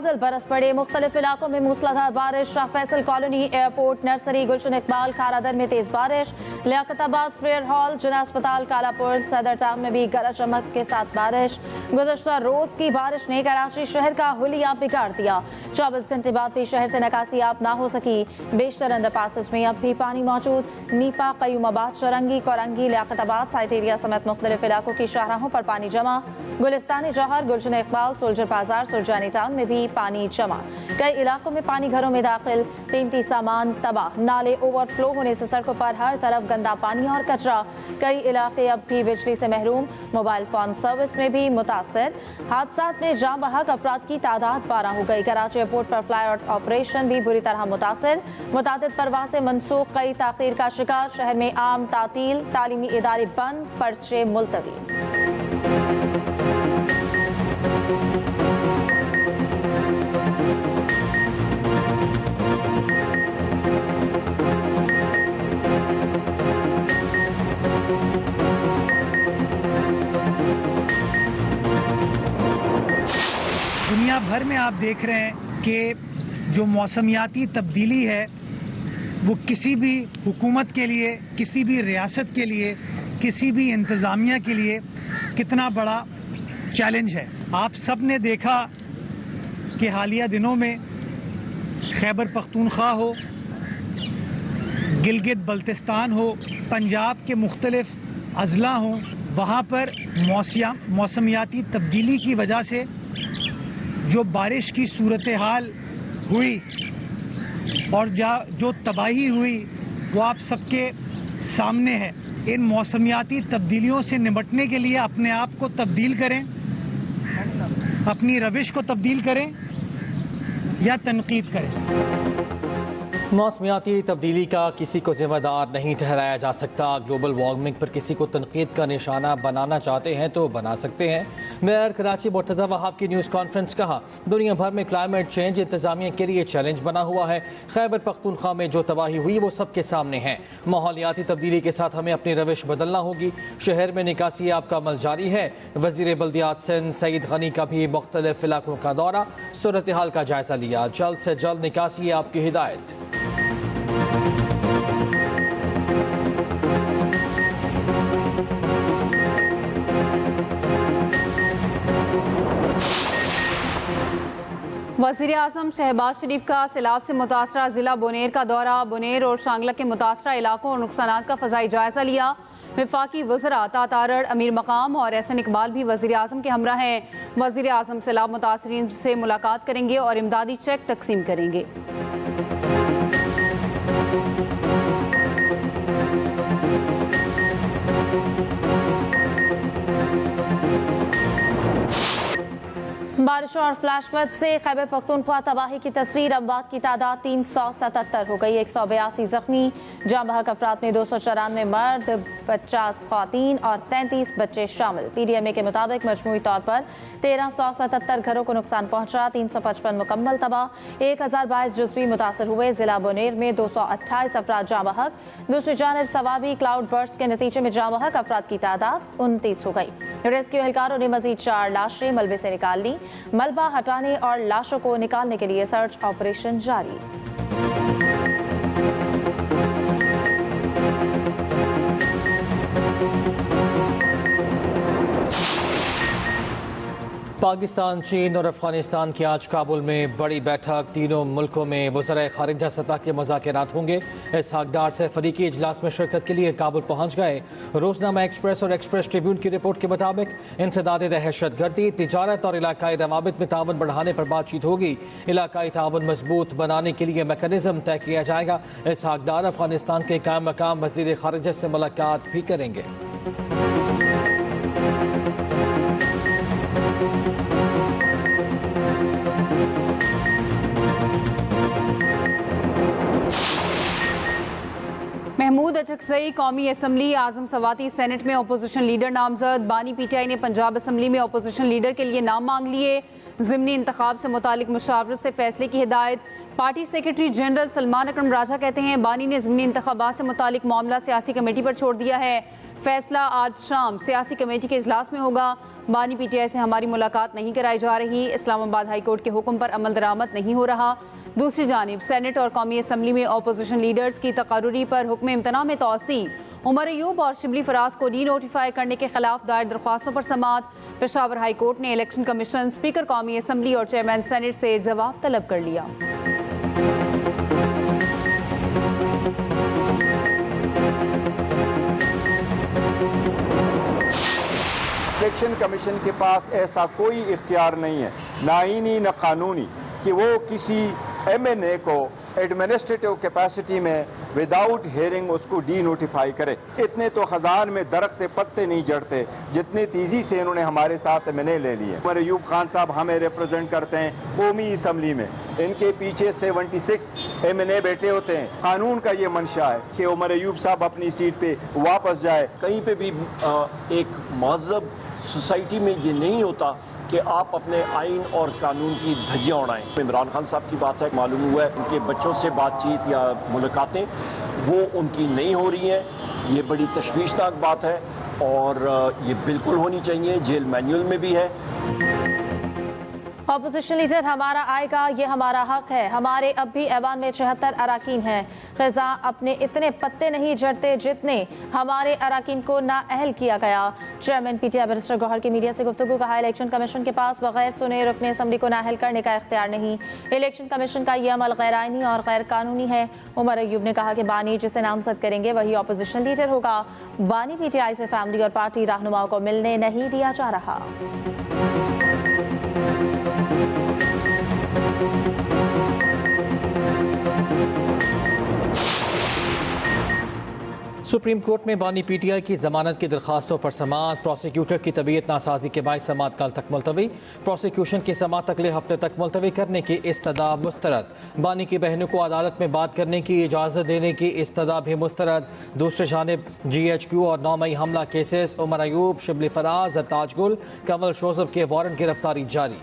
बादल बरस पड़े, मुख्तलिफ इलाकों में मूसलाधार बारिश। Shah Faisal colony, airport, nursery, Gulshan Iqbal, Kharadar में तेज बारिश। लियाकताबाद, फेयर हॉल, जिला अस्पताल, कालापुर, सदर टाउन में भी गरज चमक के साथ बारिश। गुज़श्ता रोज की बारिश ने कराची शहर का हुलिया बिगाड़ दिया। 24 घंटे बाद भी शहर से निकासी आप ना हो सकी। बेशतर अंडरपासेस में अब भी पानी मौजूद। नीपा, कयूमाबाद, चौरंगी, कोरंगी, लियाकताबाद, साइट एरिया समेत मुख्तलिफ इलाकों की शाहराहों पर पानी जमा। गुलिस्तानी जौहर, गुलशन इकबाल, सोल्जर बाजार, सुरजानी टाउन में भी पानी जमा। कई इलाकों में पानी घरों में दाखिल, कीमती सामान तबाह। नाले ओवरफ्लो होने से सड़कों पर हर तरफ गंदा पानी और कचरा। कई इलाके अब भी बिजली से महरूम। मोबाइल फोन सर्विस में भी मुतासर। हादसात में जाँ बहक अफराद की तादाद 12 हो गई। कराची एयरपोर्ट पर फ्लाई ऑपरेशन भी बुरी तरह मुतासर। मुतादिद परवाज़ें मनसूख, कई ताख़ीर का शिकार। शहर में आम तातील, तालीमी इदारे बंद, पर्चे मुलतवी। दुनिया भर में आप देख रहे हैं कि जो मौसमियाती तब्दीली है वो किसी भी हुकूमत के लिए, किसी भी रियासत के लिए, किसी भी इंतज़ामिया के लिए कितना बड़ा चैलेंज है। आप सब ने देखा कि हालिया दिनों में खैबर पख्तूनख्वा हो, गिलगित बल्तिस्तान हो, पंजाब के मुख्तलिफ अजला हों, वहाँ पर मौसमियाती तब्दीली की वजह से जो बारिश की सूरत हाल हुई और जो तबाही हुई वो आप सबके सामने है। इन मौसमियाती तब्दीलियों से निपटने के लिए अपने आप को तब्दील करें, अपनी रविश को तब्दील करें या तनकीद करें। मौसमियाती तब्दीली का किसी को जिम्मेदार नहीं ठहराया जा सकता। ग्लोबल वार्मिंग पर किसी को तनकीद का निशाना बनाना चाहते हैं तो बना सकते हैं। मेयर कराची मुर्तज़ा वहाब की न्यूज़ कॉन्फ्रेंस। कहा, दुनिया भर में क्लाइमेट चेंज इंतजामिया के लिए चैलेंज बना हुआ है। खैबर पख्तूनख्वा में जो तबाही हुई वो सबके सामने है। माहौलियाती तब्दीली के साथ हमें अपनी रविश बदलना होगी। शहर में निकासी आपका अमल जारी है। वज़ीर बल्दियात सिंध सईद गनी का भी मुख्तलिफ इलाकों का दौरा, सूरत हाल का जायजा लिया। जल्द से जल्द निकासी आपकी हिदायत। वज़ीर आज़म शहबाज शरीफ का सैलाब से मुतासरा ज़िला बुनेर का दौरा। बुनेर और शांगला के मुतासरा इलाकों और नुकसानात का फ़ज़ाई जायज़ा लिया। वफाकी वज़रा तातारड़, अमीर मकाम और एहसन इकबाल भी वज़ीर आज़म के हमरा हैं। वज़ीर आज़म सैलाब मुतासरीन से मुलाकात करेंगे और इमदादी चेक तकसीम करेंगे। बारिशों और फ्लैश फ्लड से खैबर पख्तूनख्वा तबाही की तस्वीर। अमवात की तादाद 377 हो गई। 182 जख्मी। जाँ बहक अफराद में 294 मर्द, 50 ख्वातीन और 33 बच्चे शामिल। PDMA के मुताबिक मजमूई तौर पर 1377 घरों को नुकसान पहुंचा। 355 मुकम्मल तबाह। 1022 जुज़वी मुतासर हुए। जिला बुनेर में 228 अफराद जाँ बहक। दूसरी जानब सवाबी क्लाउड बर्स्ट के नतीजे में जाँ बहक अफराद की तादाद 29 हो गई। रेस्क्यू एहलकारों ने मजीद 4 लाशें मलबे से निकाल ली। मलबा हटाने और लाशों को निकालने के लिए सर्च ऑपरेशन जारी। पाकिस्तान, चीन और अफगानिस्तान की आज काबुल में बड़ी बैठक। तीनों मुल्कों में वज़राए ख़ारिजा सतह के मुज़ाकरात होंगे। इसहाक़ डार से फ़रीक़ी इजलास में शिरकत के लिए काबुल पहुँच गए। रोज़नामा एक्सप्रेस और एक्सप्रेस ट्रिब्यून की रिपोर्ट के मुताबिक इंसदाद दहशतगर्दी, तिजारत और इलाकाई रवाबित में ताउन बढ़ाने पर बातचीत होगी। इलाकाई ताउन मजबूत बनाने के लिए मैकेनिज़्म तय किया जाएगा। इसहाक़ डार अफगानिस्तान के कायम मकाम वज़ीर ख़ारिजा से मुलाकात भी करेंगे। महमूद अचकज़ई कौमी असम्बली आज़म सवाती सेनेट में अपोजिशन लीडर नामजद। बानी PTI ने पंजाब असम्बली में अपोजिशन लीडर के लिए नाम मांग लिए। ज़िमनी इंतखाब से मुतालिक मुशावरत से फैसले की हिदायत। पार्टी सेक्रेटरी जनरल सलमान अकरम राजा कहते हैं बानी ने ज़िमनी इंतखाबात से मुतालिक मामला सियासी कमेटी पर छोड़ दिया है। फैसला आज शाम सियासी कमेटी के इजलास में होगा। बानी PTI से हमारी मुलाकात नहीं कराई जा रही। इस्लामाबाद हाई कोर्ट के हुक्म पर अमल दरामद नहीं हो रहा। दूसरी जानिब सेनेट और कौमी असम्बली में अपोजिशन लीडर्स की तकर्रुरी पर हुक्म इम्तना में तोसी। उमर अयूब और शिबली फराज को डी नोटिफाई करने के खिलाफ दायर दरख्वास्तों पर समाअत। पेशावर हाई कोर्ट ने इलेक्शन कमीशन, स्पीकर कौमी असम्बली और चेयरमैन सेनेट से जवाब तलब कर लिया। इलेक्शन कमीशन के पास ऐसा कोई इख्तियार नहीं है, ना आईनी न कानूनी, कि वो किसी MNA को एडमिनिस्ट्रेटिव कैपेसिटी में विदाउट हेयरिंग उसको डी नोटिफाई करे। इतने तो खजान में दरख्त से पत्ते नहीं जड़ते जितनी तेजी से इन्होंने हमारे साथ MNA ले लिए। उमर अयूब खान साहब हमें रिप्रेजेंट करते हैं कौमी असम्बली में, इनके पीछे 76 MNA बैठे होते हैं। कानून का ये मंशा है कि उमर अयूब साहब अपनी सीट पे वापस जाए। कहीं पे भी एक महज़ब सोसाइटी में ये नहीं होता कि आप अपने आइन और कानून की धज्जियां उड़ाएं। इमरान खान साहब की बात है, मालूम हुआ है उनके बच्चों से बातचीत या मुलाकातें वो उनकी नहीं हो रही हैं। ये बड़ी तशवीशनाक बात है और ये बिल्कुल होनी चाहिए, जेल मैनुअल में भी है। अपोजिशन लीडर हमारा आएगा, ये हमारा हक है। हमारे अब भी ऐवान में 76 अराकीन हैं। ग़ज़ा अपने इतने पत्ते नहीं जड़ते जितने हमारे अराकीन को नाअहल किया गया। चेयरमैन PTI बैरिस्टर गौहर की मीडिया से गुफ्तगू। कहा, इलेक्शन कमीशन के पास बगैर सुने रुकने असम्बली को नाअहल करने का इख्तियार नहीं। इलेक्शन कमीशन का ये अमल गैर आइनी और गैर कानूनी है। उमर अयूब ने कहा कि बानी जिसे नामजद करेंगे वही अपोजिशन लीडर होगा। बानी PTI से फैमिली और पार्टी रहनुमाओं को मिलने नहीं दिया जा रहा। सुप्रीम कोर्ट में बानी PTI की जमानत की दरखास्तों पर समाअत। प्रोसिक्यूटर की तबीयत नासाजी के बायस समाअत कल तक मुलतवी। प्रोसिक्यूशन की समाअत अगले हफ्ते तक मुलतवी करने की इस्तदा मुस्तरद। बानी की बहनों को अदालत में बात करने की इजाज़त देने की इस्तदा भी मुस्तरद। दूसरी जानिब GHQ और 9 मई हमला केसेस, उमर अयूब, शिबली फराज, ताजगुल, कमल जोसेफ के वारंट गिरफ्तारी जारी।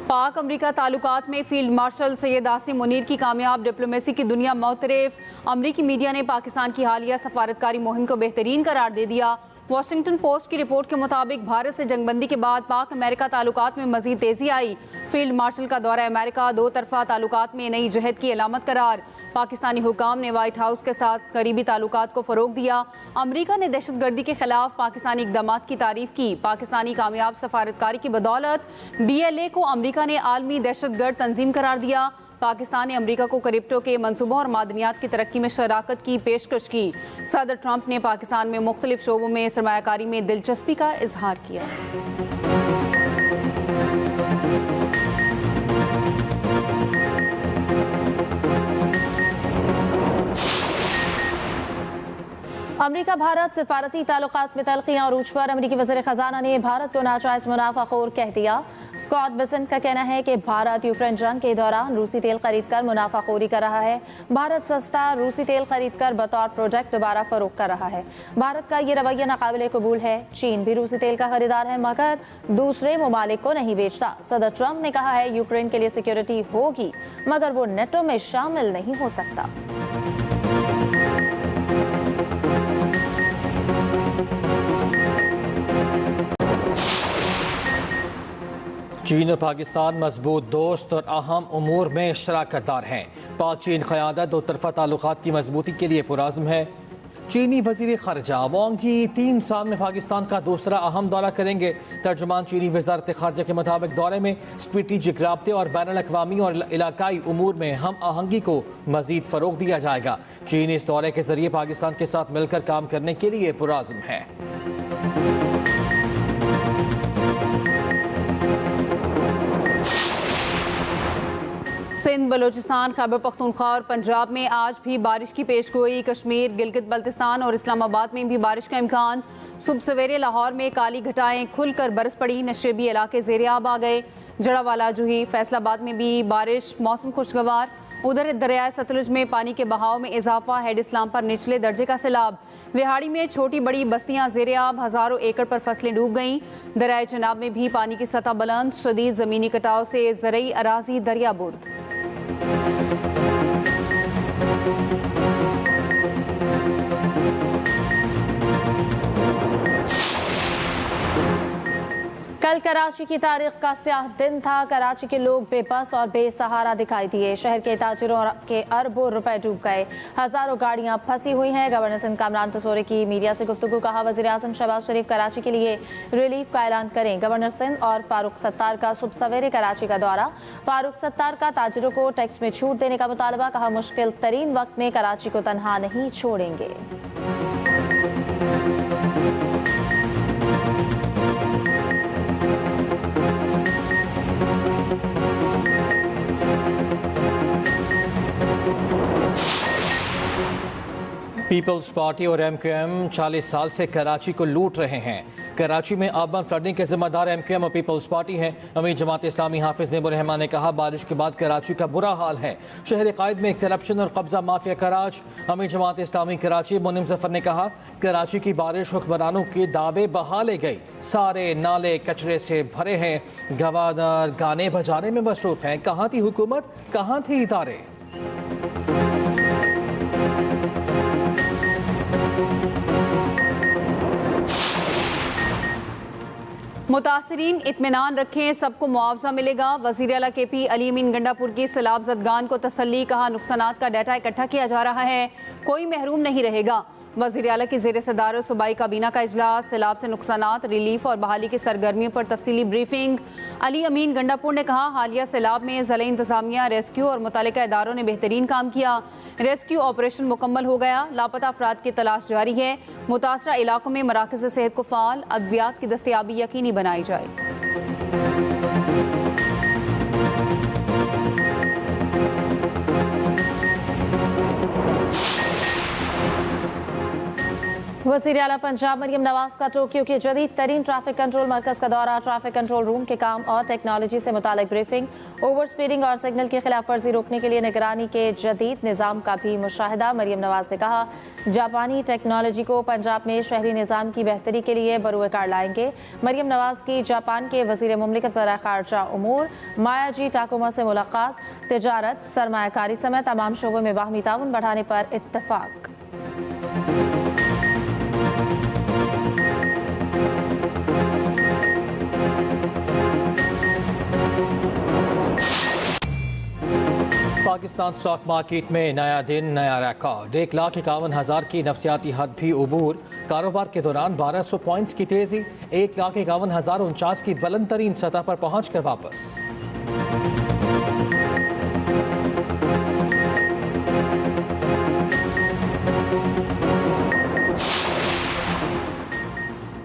पाक अमरीका ताल्लुकात में फील्ड मार्शल सैयद आसिम मुनीर की कामयाब डिप्लोमेसी की दुनिया मोतरफ। अमरीकी मीडिया ने पाकिस्तान की हालिया सफारतकारी मुहिम को बेहतरीन करार दे दिया। वाशिंगटन पोस्ट की रिपोर्ट के मुताबिक भारत से जंगबंदी के बाद पाक अमेरिका ताल्लुकात में मजीद तेजी आई। फील्ड मार्शल का दौरा अमेरिका दो तरफा ताल्लुकात में नई जहद की अलामत करार। पाकिस्तानी हुकाम ने व्हाइट हाउस के साथ करीबी ताल्लुकात को फ़रोग दिया। अमरीका ने दहशतगर्दी के खिलाफ पाकिस्तानी इक़दामात की तारीफ की। पाकिस्तानी कामयाब सफारतकारी की बदौलत BLA को अमरीका ने आलमी दहशतगर्द तंजीम करार दिया। पाकिस्तान ने अमरीका को क्रिप्टो के मनसूबों और मादनियात की तरक्की में शराकत की पेशकश की। सदर ट्रंप ने पाकिस्तान में मुख्तलिफ शोबों में सरमायाकारी में दिलचस्पी का इजहार किया। अमरीका भारत सिफारती ताल्लुकात में तल्खियां अरूज पर। अमरीकी वज़ीर ख़जाना ने भारत को नाजायज मुनाफाखोर कह दिया। स्कॉट बेसेंट का कहना है कि भारत यूक्रेन जंग के दौरान रूसी तेल खरीद कर मुनाफाखोरी कर रहा है। भारत सस्ता रूसी तेल खरीद कर बतौर प्रोजेक्ट दोबारा फरोख्त कर रहा है। भारत का ये रवैया नाकाबिले कबूल है। चीन भी रूसी तेल का खरीदार है मगर दूसरे ममालिक को नहीं बेचता। सदर ट्रंप ने कहा है यूक्रेन के लिए सिक्योरिटी होगी मगर वो नेटो में शामिल नहीं हो सकता। चीन और पाकिस्तान मजबूत दोस्त और अहम उमूर में शराकतदार हैं। पाक चीन क़यादत दो तरफ़ा ताल्लुकात की मजबूती के लिए पुरज़्म है। चीनी वज़ीर ख़ारजा वांग ही 3 साल में पाकिस्तान का दूसरा अहम दौरा करेंगे। तर्जुमान चीनी वज़ारत ख़ारजा के मुताबिक दौरे में स्ट्रेटेजिक राब्ते और बैनुल-अक़वामी और इलाकाई उमूर में हम आहंगी को मज़ीद फ़रोग़ दिया जाएगा। चीन इस दौरे के ज़रिए पाकिस्तान के साथ मिलकर काम करने के लिए पुरज़्म है। सिंध, बलोचिस्तान, खैबर पख्तूनख्वा और पंजाब में आज भी बारिश की पेशगोई। कश्मीर, गिलगित बल्तिस्तान और इस्लामाबाद में भी बारिश का इम्कान। सुबह सवेरे लाहौर में काली घटाएं खुलकर बरस पड़ी। नशेबी इलाके ज़ेरे आब आ गए। जड़ावाला, जूही, फैसलाबाद में भी बारिश। मौसम खुशगवार। उधर दरियाए सतलुज में पानी के बहाव में इजाफा, हेड इस्लाम पर निचले दर्जे का सैलाब। विहाड़ी में छोटी बड़ी बस्तियां ज़ेर-ए-आब, हज़ारों एकड़ पर फसलें डूब गईं। दरियाए चनाब में भी पानी की सतह बुलंद, शदीद ज़मीनी कटाव से ज़रई अराज़ी दरियाबुर्द। कल कराची की तारीख का स्याह दिन था। कराची के लोग बेबस और बेसहारा दिखाई दिए। शहर के ताजिरों के अरबों रुपए डूब गए, हजारों गाड़ियां फंसी हुई हैं। गवर्नर सिंध कामरान तसोरी की मीडिया से गुफ्तगू, कहा वज़ीर आज़म शहबाज शरीफ कराची के लिए रिलीफ का ऐलान करें। गवर्नर सिंध और फारूक सत्तार का सुबह सवेरे कराची का दौरा। फारूक सत्तार का ताजिरों को टैक्स में छूट देने का मुतालबा, कहा मुश्किल तरीन वक्त में कराची को तनहा नहीं छोड़ेंगे। पीपल्स पार्टी और एमक्यूएम 40 साल से कराची को लूट रहे हैं। कराची में अर्बन फ्लडिंग के जिम्मेदार एमक्यूएम और पीपल्स पार्टी हैं। अमीर जमात इस्लामी हाफिज नेबुर रहमान ने कहा बारिश के बाद कराची का बुरा हाल है। शहर कायद में करप्शन और कब्जा माफिया का राज। अमीर जमात इस्लामी कराची मुनिम जफर ने कहा कराची की बारिश हुक्मरानों के दावे बहा ले गई। सारे नाले कचरे से भरे हैं। गवर्नर गाने बजाने में मसरूफ हैं। कहाँ थी हुकूमत, कहाँ थे इदारे। मुतासरीन इत्मीनान रखें, सबको मुआवजा मिलेगा। वज़ीर आला KP अली अमीन गंडापुर की सैलाब ज़दगान को तसल्ली, कहा नुकसानात का डाटा इकट्ठा किया जा रहा है, कोई महरूम नहीं रहेगा। वज़ीर आला की ज़ेर सदारत सूबाई काबीना का इजलास, सैलाब से नुकसानात, रिलीफ और बहाली की सरगर्मियों पर तफसीली ब्रीफिंग। अली अमीन गंडापुर ने कहा हालिया सैलाब में ज़िला इंतज़ामिया, रेस्क्यू और मुतालिका इदारों ने बेहतरीन काम किया। रेस्क्यू ऑपरेशन मुकम्मल हो गया। लापता अफराद की तलाश जारी है। मुतासरा इलाकों में मराकज़ सेहत को फ़ाल, अद्वियात की दस्तयाबी यकीनी बनाई जाए। वज़ीर आला पंजाब मरियम नवाज का टोक्यो के जदीद तरीन ट्रैफिक कंट्रोल मरकज़ का दौरा। ट्रैफिक कंट्रोल रूम के काम और टेक्नोलॉजी से मुतालिक ब्रीफिंग। ओवर स्पीडिंग और सिग्नल की खिलाफ वर्जी रोकने के लिए निगरानी के जदीद निज़ाम का भी मुशाहिदा। मरियम नवाज ने कहा जापानी टेक्नोलॉजी को पंजाब में शहरी निज़ाम की बेहतरी के लिए बरूए कार लाएंगे। मरियम नवाज की जापान के वज़ीर मुमलिकत बराए खारजा उमूर मायाजी टाकुमा से मुलाकात। तिजारत, सरमायाकारी समेत तमाम शोबों में बाहमी ताउन बढ़ाने पर इत्तफाक। पाकिस्तान स्टॉक मार्केट में नया दिन, नया रिकॉर्ड। 1,51,000 की नफसियाती हद भी उबूर। कारोबार के दौरान 1200 पॉइंट्स की तेजी। 1,51,049 की बुलंद तरीन सतह पर पहुंच कर वापस।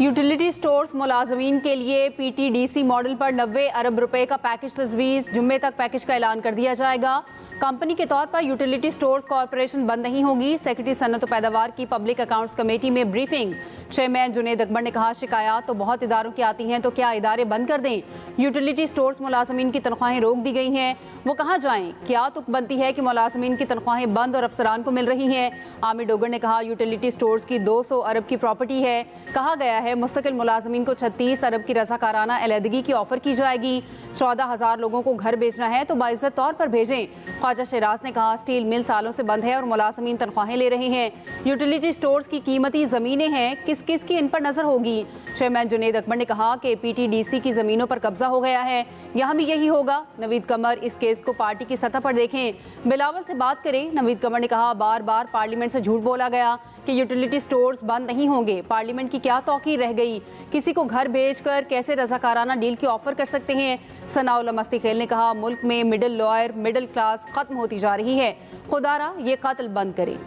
यूटिलिटी स्टोर्स मुलाजमीन के लिए PTDC मॉडल पर 90 अरब रुपए का पैकेज तजवीज़। जुम्मे तक पैकेज का ऐलान कर दिया जाएगा। कंपनी के तौर पर यूटिलिटी स्टोर्स कॉरपोरेशन बंद नहीं होगी। सेक्रेटरी सन्नत पैदावार की पब्लिक अकाउंट्स कमेटी में ब्रीफिंग। चेयरमैन जुनेद अकबर ने कहा शिकायत तो बहुत इदारों की आती हैं, तो क्या इदारे बंद कर दें। यूटिलिटी स्टोर्स मुलाजमीन की तनख्वाहें रोक दी गई हैं, वो कहाँ जाएं। क्या तुक बनती है कि मुलाजमीन की तनख्वाहें बंद और अफसरान को मिल रही हैं। आमिर डोगर ने कहा यूटिलिटी स्टोर्स की 200 अरब की प्रॉपर्टी है। कहा गया है मुस्तकिल मुलाजमीन को 36 अरब की रज़ाकाराना अलहदगी की ऑफर की जाएगी। 14,000 लोगों को घर भेजना है तो बाइज़्ज़त तौर पर भेजें। ख्वाजा शहराज ने कहा स्टील मिल सालों से बंद है और मुलाजमीन तनख्वाहें ले रहे हैं। यूटिलिटी स्टोर्स की कीमती ज़मीनें हैं, किस किस की इन पर नजर होगी। चेयरमैन जुनेद अकबर ने कहा कि PTDC की ज़मीनों पर कब्जा हो गया है, यहाँ भी यही होगा। नवीद कमर इस केस को पार्टी की सतह पर देखें, बिलावल से बात करें। नवीद कमर ने कहा बार बार पार्लियामेंट से झूठ बोला गया कि यूटिलिटी स्टोर्स बंद नहीं होंगे। पार्लियामेंट की क्या तौकीर रह गई। किसी को घर भेजकर कैसे रज़ाकाराना डील की ऑफर कर सकते हैं। सनाउल्ला मस्ती खेल ने कहा मुल्क में मिडिल लॉयर, मिडिल क्लास खत्म होती जा रही है। खुदारा ये कत्ल बंद करे।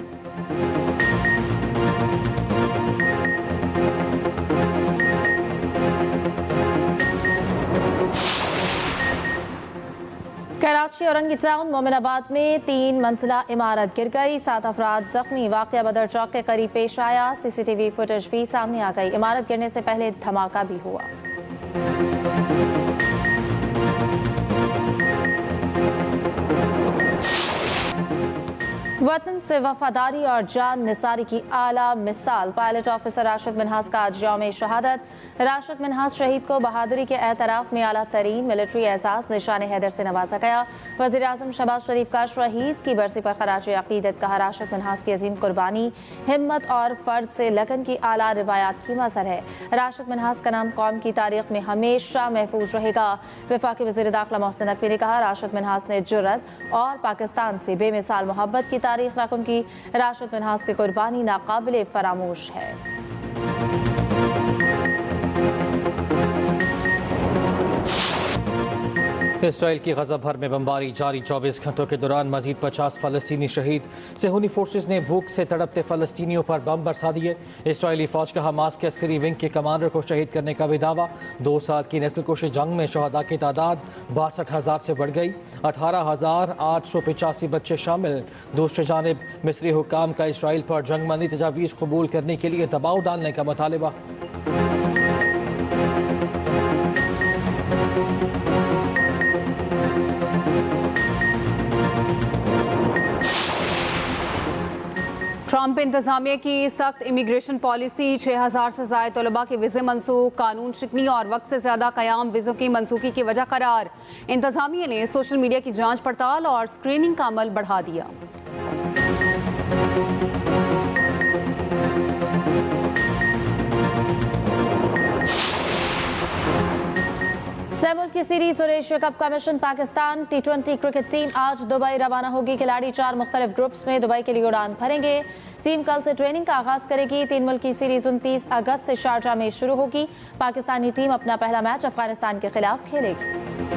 कराची औरंगी टाउन मोमिनाबाद में 3 मंजिला इमारत गिर गई, 7 अफराद जख्मी। वाक़या बदर चौक के करीब पेश आया। CCTV फुटेज भी सामने आ गई। इमारत गिरने से पहले धमाका भी हुआ। वतन से वफादारी और जान निसारी की आला मिसाल पायलट ऑफिसर राशिद मिन्हास का आज यौम शहादत। राशिद मिन्हास शहीद को बहादुरी के एतराफ में आला तरीन मिलिट्री एजाज निशान हैदर से नवाजा गया। वज़ीर आज़म शहबाज शरीफ का शहीद की बरसी पर खराज अकीदत कहा। राशिद मिन्हास की अजीम कुर्बानी, हिम्मत और फर्ज से लगन की आला रिवायात की मसर है। राशिद मिन्हास का नाम कौम की तारीख में हमेशा महफूज रहेगा। वफाकी वज़ीर दाखिला मोहसिन नकवी ने कहा, राशिद मिन्हास ने जुर्रत और पाकिस्तान से बेमिसाल मोहब्बत की तारीख रकम की। राशिद मिन्हास की कुर्बानी नाकाबिले फरामोश है। इसराइल की गज़ा भर में बमबारी जारी 24 घंटों के दौरान मजीद 50 फ़लस्तीनी शहीद। सेहूनी फोर्सेस ने भूख से तड़पते फ़लस्तीनियों पर बम बरसा दिए। इसराइली फ़ौज का हमास के अस्करी विंग के कमांडर को शहीद करने का भी दावा। 2 साल की नस्लकुशी जंग में शहदा की तादाद 62,000 से बढ़ गई। 18,885 बच्चे शामिल। दूसरी जानिब मिस्री हुक्काम का इसराइल पर जंगबंदी तजावीज़ कबूल करने के लिए दबाव डालने का मुतालबा। ट्रंप इंतजामिया की सख्त इमिग्रेशन पॉलिसी, 6,000 से ज़ायद तलबा के वीज़े मनसूख, कानून शिकनी और वक्त से ज़्यादा क़याम वीज़ों की मनसूखी की वजह करार। इंतजामिया ने सोशल मीडिया की जांच पड़ताल और स्क्रीनिंग का अमल बढ़ा दिया। सेमुल की सीरीज और एशिया कप का mission Pakistan T20 cricket team आज दुबई रवाना होगी। खिलाड़ी 4 मुख्तलिफ ग्रुप्स में दुबई के लिए उड़ान भरेंगे। टीम कल से ट्रेनिंग का आगाज करेगी। 3 मुल्क की सीरीज 29 अगस्त से शारजा में शुरू होगी। पाकिस्तानी टीम अपना पहला मैच अफगानिस्तान के खिलाफ खेलेगी।